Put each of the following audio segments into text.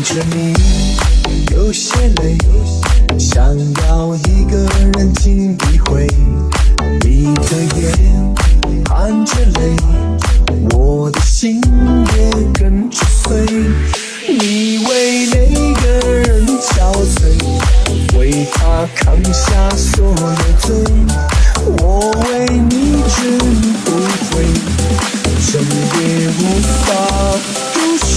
着你有些累，想要一个人静一回。你的眼含着泪，我的心也跟着碎。你为那个人憔悴，为他扛下所有罪。我为你执迷不悔，整夜无法入睡。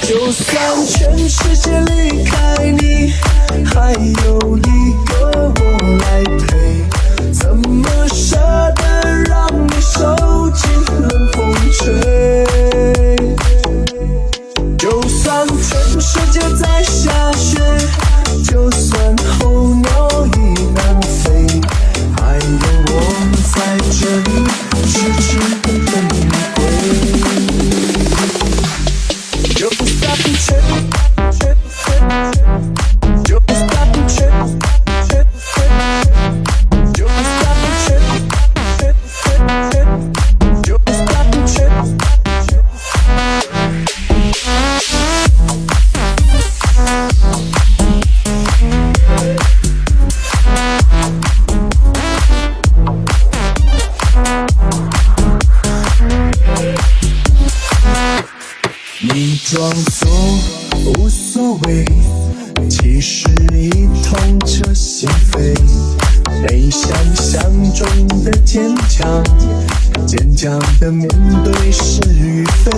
就算全世界离开你，还有一个我来陪，怎么舍得让你受尽冷风吹？就算全世界在下雪，就算候鸟已南飞，还有我在这里痴痴地等你归。就算全就算全就算你装作无所谓，其实一痛彻心扉。没想象中的坚强，坚强的面对是与非。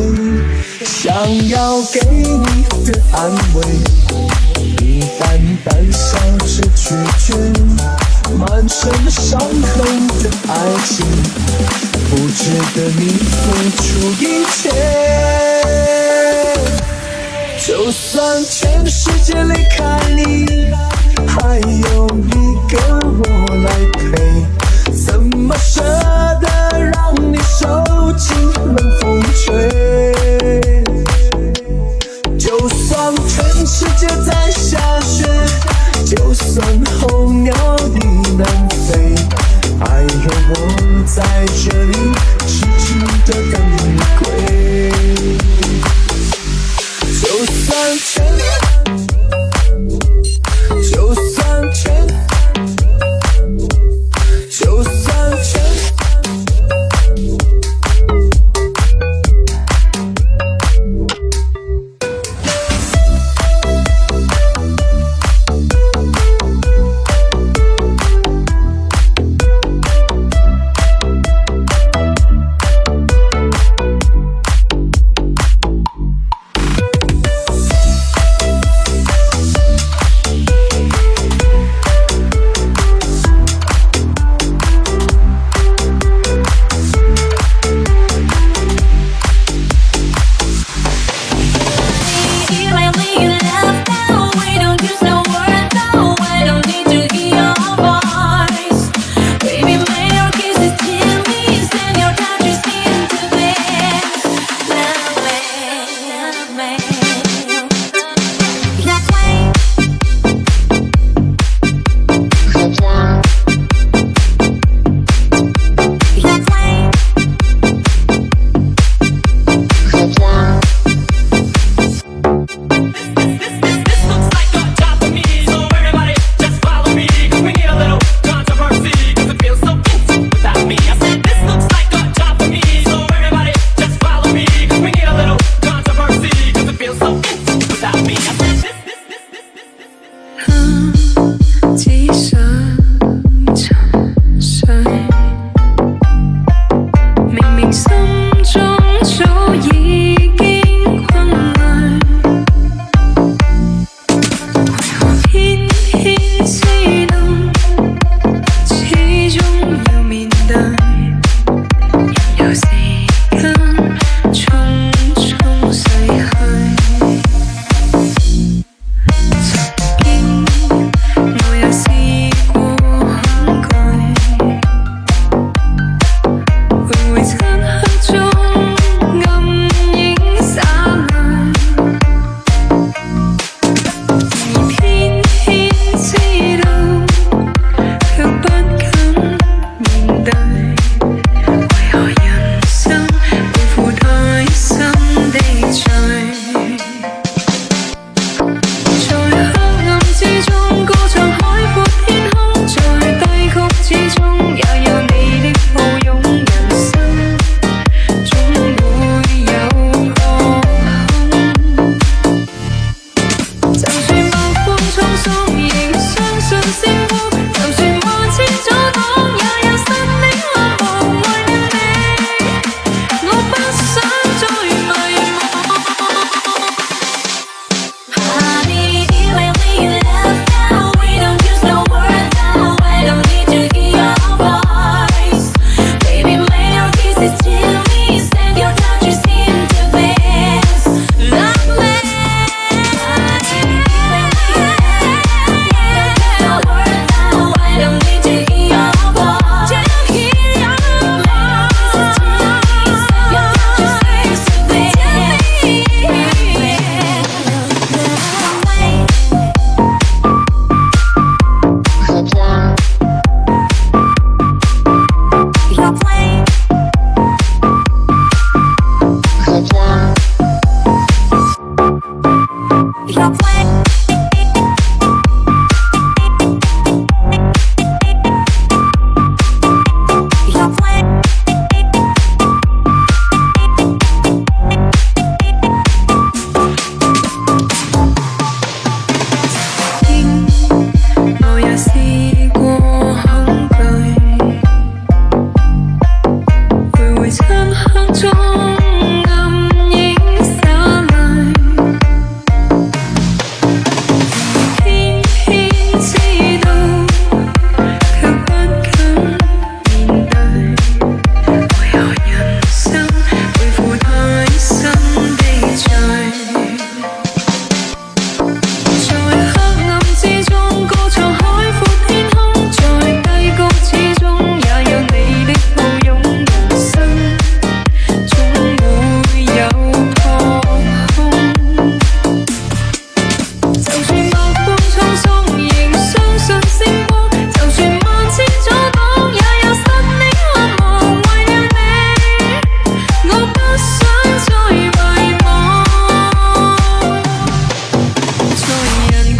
想要给你的安慰，你淡淡笑着拒绝。满身伤痕的爱情，不值得你付出一切。就算全世界离开你，还有一个我来陪，怎么舍得让你受尽冷风吹？就算全世界在下雪，就算候鸟已南飞，还有我在这里痴痴地等你归。就算全就算全就算全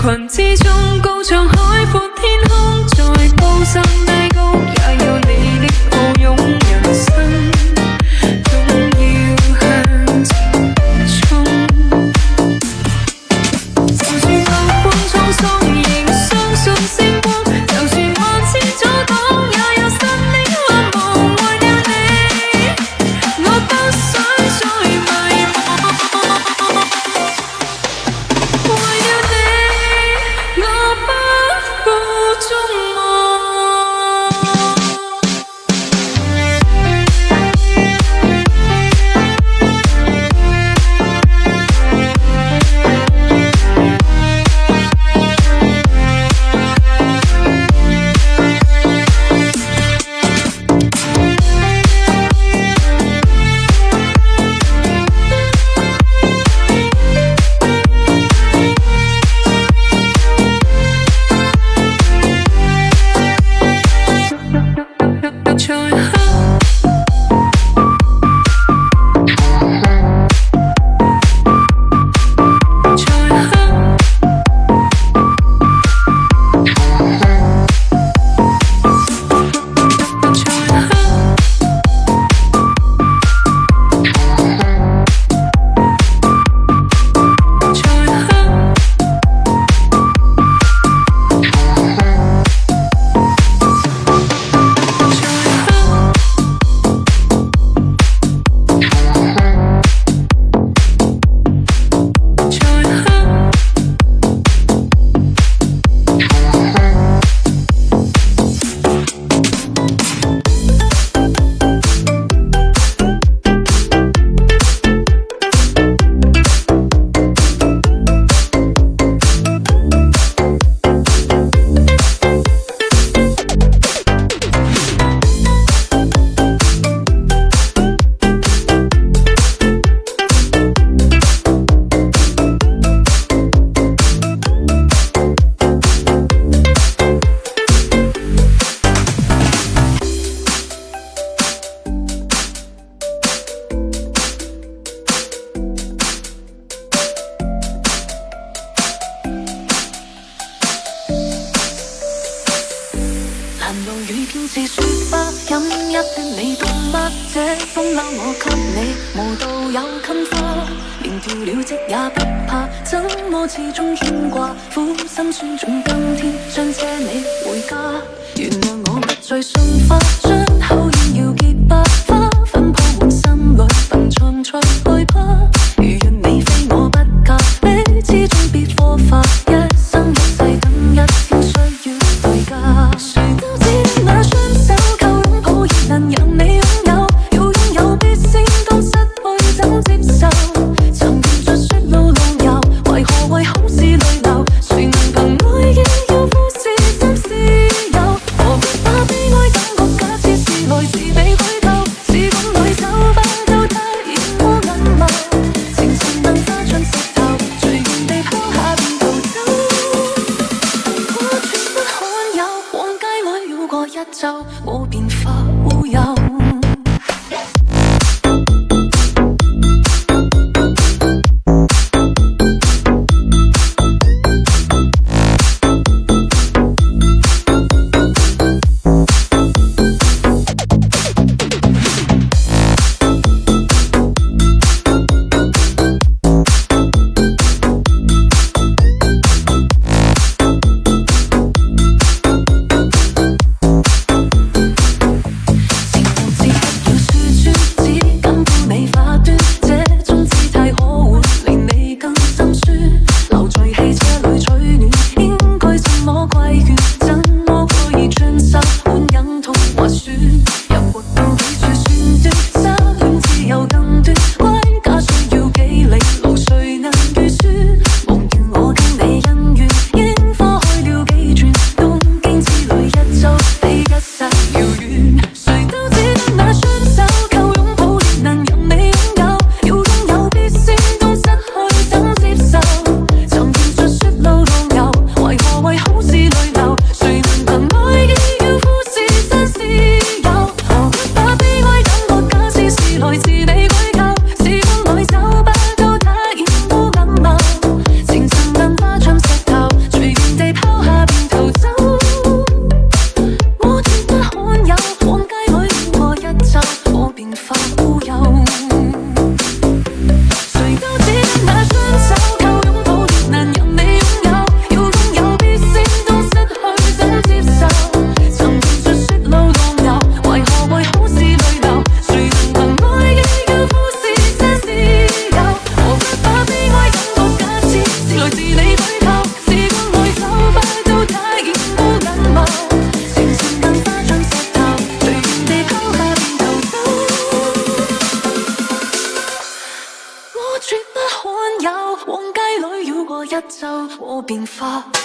群之中高唱海闊天空，在高山低谷也有你的抱擁，人生總要向前衝。就算樂觀滄桑，仍相信星光；就算萬千阻擋，也有新的渴望。為了你，我不想再迷茫。為了你，我不負眾望。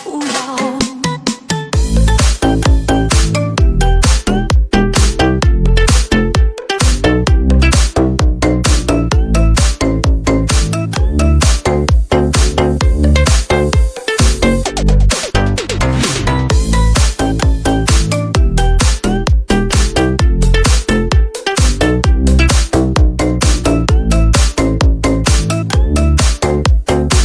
不要。